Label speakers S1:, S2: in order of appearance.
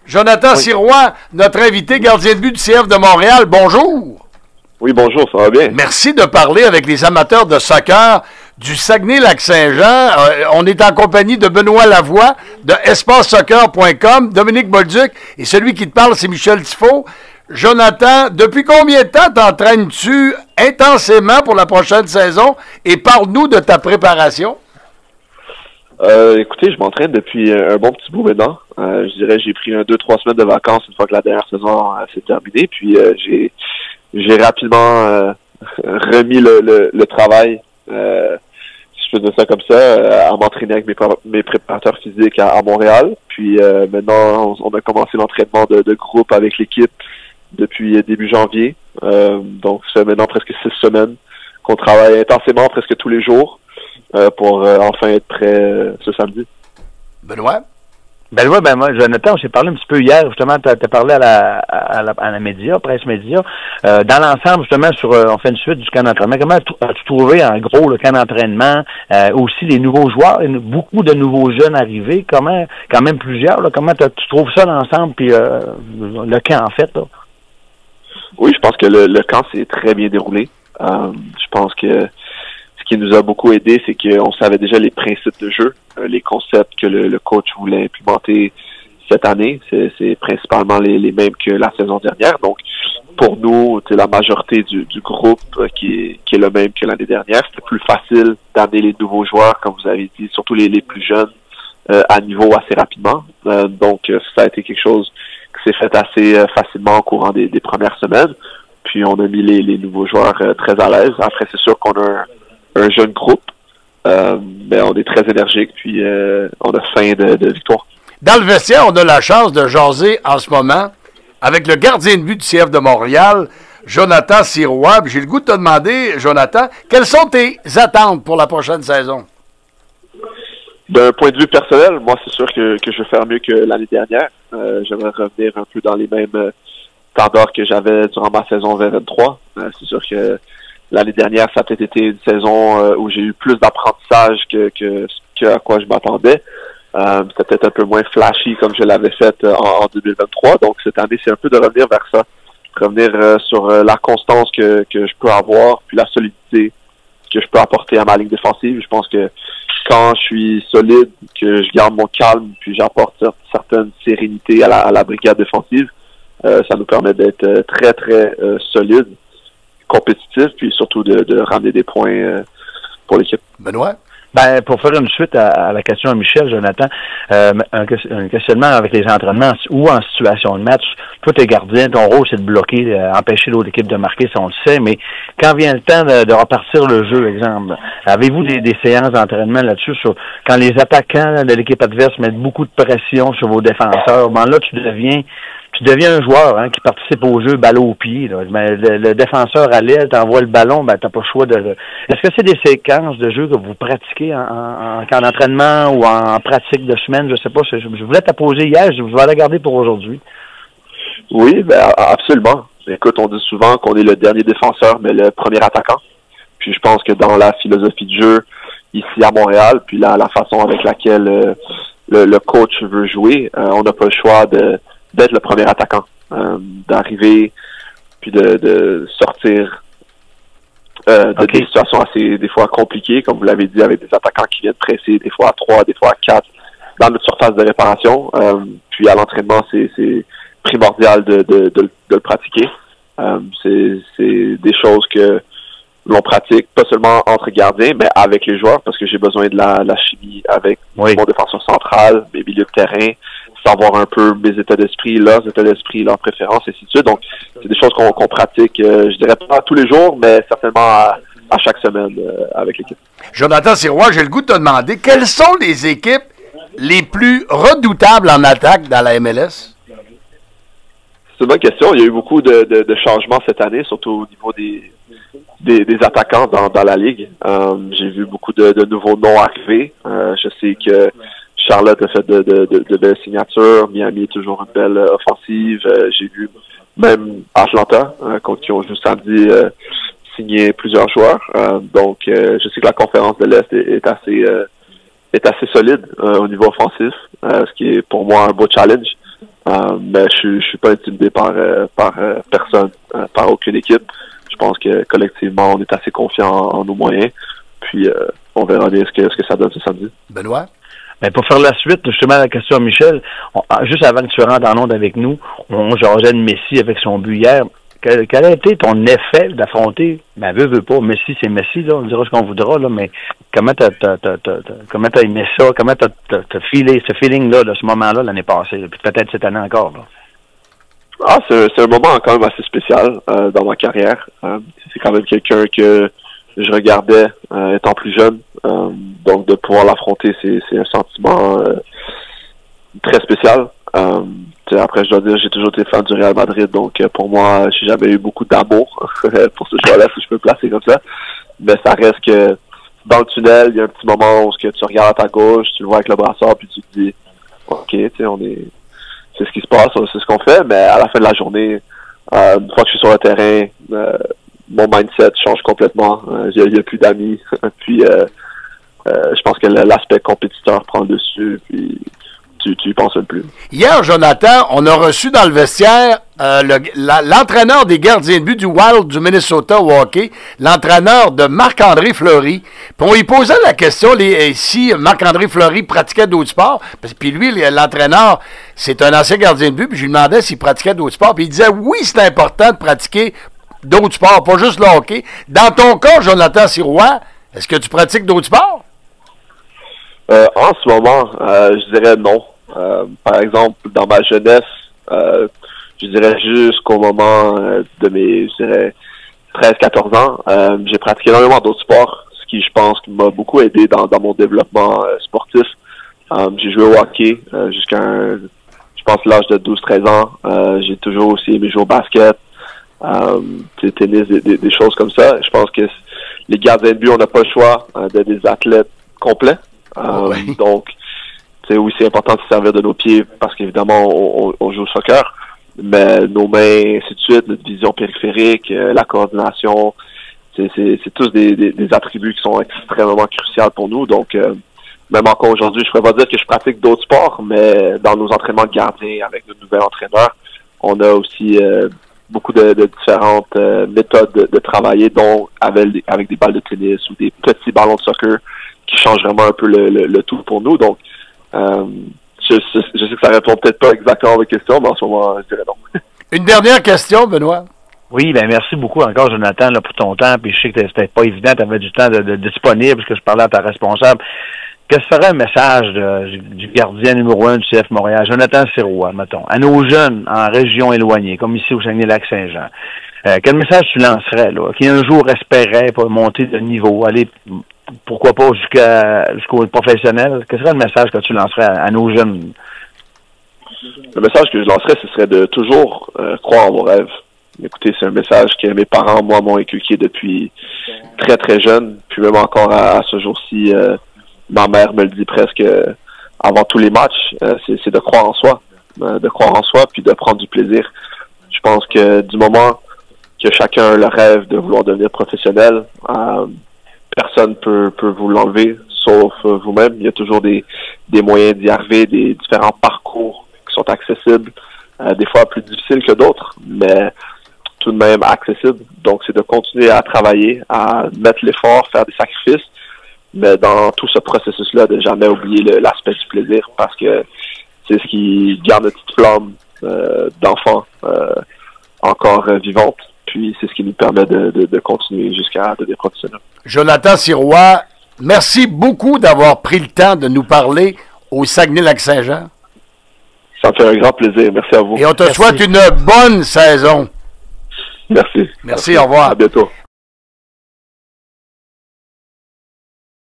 S1: Jonathan Sirois, notre invité gardien de but du CF de Montréal. Bonjour.
S2: Oui, bonjour, ça va bien.
S1: Merci de parler avec les amateurs de soccer du Saguenay-Lac-Saint-Jean. On est en compagnie de Benoît Lavoie de EspaceSoccer.com, Dominique Bolduc, et celui qui te parle, c'est Michel Tifo. Jonathan, depuis combien de temps t'entraînes-tu intensément pour la prochaine saison? Et parle-nous de ta préparation.
S2: Écoutez, je m'entraîne depuis un bon petit bout maintenant. Je dirais j'ai pris 2-3 semaines de vacances une fois que la dernière saison s'est terminée. Puis j'ai rapidement remis le travail, si je peux dire ça comme ça, à m'entraîner avec mes préparateurs physiques à Montréal. Puis maintenant, on a commencé l'entraînement de groupe avec l'équipe depuis début janvier. Donc ça fait maintenant presque 6 semaines qu'on travaille intensément presque tous les jours. Pour enfin être prêt ce samedi.
S1: Benoît?
S3: Benoît, moi, Jonathan, on s'est parlé un petit peu hier, justement, tu as parlé à la média, presse média. Dans l'ensemble, justement, on fait une suite du camp d'entraînement. Comment as-tu trouvé, en gros, le camp d'entraînement, aussi les nouveaux joueurs, beaucoup de nouveaux jeunes arrivés, quand même plusieurs, là, comment tu trouves ça l'ensemble, puis le camp, en fait, là?
S2: Oui, je pense que le camp s'est très bien déroulé. Je pense que ce qui nous a beaucoup aidé, c'est qu'on savait déjà les principes de jeu, les concepts que le coach voulait implémenter cette année. C'est principalement les mêmes que la saison dernière. Donc, pour nous, la majorité du groupe qui est le même que l'année dernière, c'était plus facile d'amener les nouveaux joueurs, comme vous avez dit, surtout les plus jeunes, à niveau assez rapidement. Donc, ça a été quelque chose qui s'est fait assez facilement au courant des premières semaines. Puis, on a mis les nouveaux joueurs très à l'aise. Après, c'est sûr qu'on a un jeune groupe, mais on est très énergique, puis on a faim de victoire.
S1: Dans le vestiaire, on a la chance de jaser en ce moment avec le gardien de but du CF de Montréal, Jonathan Sirois. J'ai le goût de te demander, Jonathan, quelles sont tes attentes pour la prochaine saison?
S2: D'un point de vue personnel, moi, c'est sûr que je vais faire mieux que l'année dernière. J'aimerais revenir un peu dans les mêmes standards que j'avais durant ma saison 2023. C'est sûr que l'année dernière, ça a peut-être été une saison où j'ai eu plus d'apprentissage que à quoi je m'attendais. C'était peut-être un peu moins flashy comme je l'avais fait en 2023. Donc, cette année, c'est un peu de revenir vers ça. Revenir sur la constance que je peux avoir, puis la solidité que je peux apporter à ma ligne défensive. Je pense que quand je suis solide, que je garde mon calme, puis j'apporte certaines sérénités à la brigade défensive, ça nous permet d'être très, très solide, compétitif, puis surtout de ramener des points pour l'équipe.
S1: Benoît?
S3: Pour faire une suite à la question à Michel, Jonathan, un questionnement avec les entraînements ou en situation de match. Toi, t'es gardien, ton rôle, c'est de bloquer, empêcher l'autre équipe de marquer, si on le sait, mais quand vient le temps de repartir le jeu, exemple, avez-vous des séances d'entraînement là-dessus sur quand les attaquants de l'équipe adverse mettent beaucoup de pression sur vos défenseurs? Là, tu deviens un joueur qui participe au jeu balle au pied. Là. Le défenseur à l'aile t'envoie le ballon, t'as pas le choix de... Est-ce que c'est des séquences de jeu que vous pratiquez en entraînement ou en pratique de semaine? Je sais pas. Je voulais te poser hier, je vais la garder pour aujourd'hui.
S2: Oui, absolument. Écoute, on dit souvent qu'on est le dernier défenseur, mais le premier attaquant. Puis je pense que dans la philosophie de jeu ici à Montréal, puis la façon avec laquelle le coach veut jouer, on n'a pas le choix d'être le premier attaquant, d'arriver puis de sortir des situations assez des fois compliquées, comme vous l'avez dit, avec des attaquants qui viennent presser des fois à 3, des fois à 4 dans notre surface de réparation. Puis à l'entraînement, c'est primordial de le pratiquer. C'est des choses que l'on pratique pas seulement entre gardiens, mais avec les joueurs, parce que j'ai besoin de la chimie avec mon défenseur central, mes milieux de terrain, savoir un peu mes états d'esprit, leurs états d'esprit, leurs préférences, et ainsi de suite. Donc, c'est des choses qu'on pratique, je dirais pas tous les jours, mais certainement à chaque semaine avec l'équipe.
S1: Jonathan Sirois, j'ai le goût de te demander, quelles sont les équipes les plus redoutables en attaque dans la MLS?
S2: C'est une bonne question. Il y a eu beaucoup de changements cette année, surtout au niveau des attaquants dans la Ligue. J'ai vu beaucoup de nouveaux noms arriver. Je sais que Charlotte a fait de belles signatures. Miami est toujours une belle offensive. J'ai vu même Atlanta, contre qui on joue samedi, signer plusieurs joueurs. Donc, je sais que la conférence de l'Est est assez solide au niveau offensif, ce qui est pour moi un beau challenge. Mais je suis pas intimidé par personne, par aucune équipe. Je pense que collectivement, on est assez confiant en nos moyens. Puis on verra bien ce que ça donne ce samedi.
S1: Benoît?
S3: Mais pour faire la suite, justement, la question à Michel, juste avant que tu rentres en onde avec nous, on jasait de Messi avec son but hier. Quel a été ton effet d'affronter, veut pas, Messi, c'est Messi, là, on dira ce qu'on voudra, là, mais comment t'as aimé ça, comment t'as filé ce feeling-là, de ce moment-là, l'année passée, puis peut-être cette année encore, là?
S2: C'est un moment quand même assez spécial dans ma carrière. C'est quand même quelqu'un que je regardais étant plus jeune, donc de pouvoir l'affronter, c'est un sentiment très spécial. Après, je dois dire, j'ai toujours été fan du Real Madrid, donc pour moi, j'ai jamais eu beaucoup d'amour pour ce joueur-là, si je peux le placer comme ça. Mais ça reste que dans le tunnel, il y a un petit moment où tu regardes à ta gauche, tu le vois avec le brassard, puis tu te dis, OK, c'est ce qui se passe, c'est ce qu'on fait, mais à la fin de la journée, une fois que je suis sur le terrain, mon mindset change complètement. Il n'y a plus d'amis. Puis je pense que l'aspect compétiteur prend le dessus, puis tu y penses même plus.
S1: Hier, Jonathan, on a reçu dans le vestiaire l'entraîneur des gardiens de but du Wild du Minnesota au hockey, l'entraîneur de Marc-André Fleury. Puis on lui posait la question si Marc-André Fleury pratiquait d'autres sports. Puis lui, l'entraîneur, c'est un ancien gardien de but, puis je lui demandais s'il pratiquait d'autres sports. Puis il disait oui, c'est important de pratiquer d'autres sports, pas juste le hockey. Dans ton cas, Jonathan Sirois, est-ce que tu pratiques d'autres sports?
S2: En ce moment, je dirais non. Par exemple, dans ma jeunesse, je dirais jusqu'au moment de mes, 13-14 ans, j'ai pratiqué énormément d'autres sports, ce qui, je pense, m'a beaucoup aidé dans mon développement sportif. J'ai joué au hockey jusqu'à, je pense, l'âge de 12-13 ans. J'ai toujours aussi aimé jouer au basket, tennis, des choses comme ça. Je pense que les gardiens de but, on n'a pas le choix d'être des athlètes complets.
S1: Oui.
S2: Donc, oui, c'est important de se servir de nos pieds parce qu'évidemment, on joue au soccer, mais nos mains, ainsi de suite, notre vision périphérique, la coordination, c'est tous des attributs qui sont extrêmement cruciaux pour nous. Donc, même encore aujourd'hui, je ne pourrais pas dire que je pratique d'autres sports, mais dans nos entraînements de gardien avec notre nouvel entraîneur, on a aussi beaucoup de différentes méthodes de travailler, dont avec des balles de tennis ou des petits ballons de soccer qui changent vraiment un peu le tout pour nous. Donc, je sais que ça répond peut-être pas exactement à votre question, mais en ce moment, je dirais non.
S1: Une dernière question, Benoît.
S3: Oui, merci beaucoup encore, Jonathan, là, pour ton temps. Puis je sais que c'était pas évident, tu avais du temps de disponible, parce que je parlais à ta responsable. Qu'est-ce que serait un message du gardien numéro 1 du CF Montréal, Jonathan Sirois, mettons, à nos jeunes en région éloignée, comme ici au Saguenay-Lac-Saint-Jean? Quel message tu lancerais, là, qui un jour espérait pour monter de niveau, aller, pourquoi pas, jusqu'au professionnel? Quel serait le message que tu lancerais à nos jeunes?
S2: Le message que je lancerais, ce serait de toujours croire en vos rêves. Écoutez, c'est un message que mes parents, moi, m'ont inculqué depuis très, très jeune. Puis même encore à ce jour-ci, ma mère me le dit presque avant tous les matchs, c'est de croire en soi. De croire en soi, puis de prendre du plaisir. Je pense que du moment que chacun a le rêve de vouloir devenir professionnel, personne peut vous l'enlever, sauf vous-même. Il y a toujours des moyens d'y arriver, des différents parcours qui sont accessibles, des fois plus difficiles que d'autres, mais tout de même accessibles. Donc, c'est de continuer à travailler, à mettre l'effort, faire des sacrifices, mais dans tout ce processus-là, de jamais oublier l'aspect du plaisir, parce que c'est ce qui garde notre petite flamme d'enfant encore vivante. Puis c'est ce qui nous permet de continuer jusqu'à devenir professionnel.
S1: Jonathan Sirois, merci beaucoup d'avoir pris le temps de nous parler au Saguenay-Lac-Saint-Jean.
S2: Ça me fait un grand plaisir. Merci à vous.
S1: Et on te souhaite une bonne saison.
S2: Merci.
S1: Merci, au revoir.
S2: À bientôt.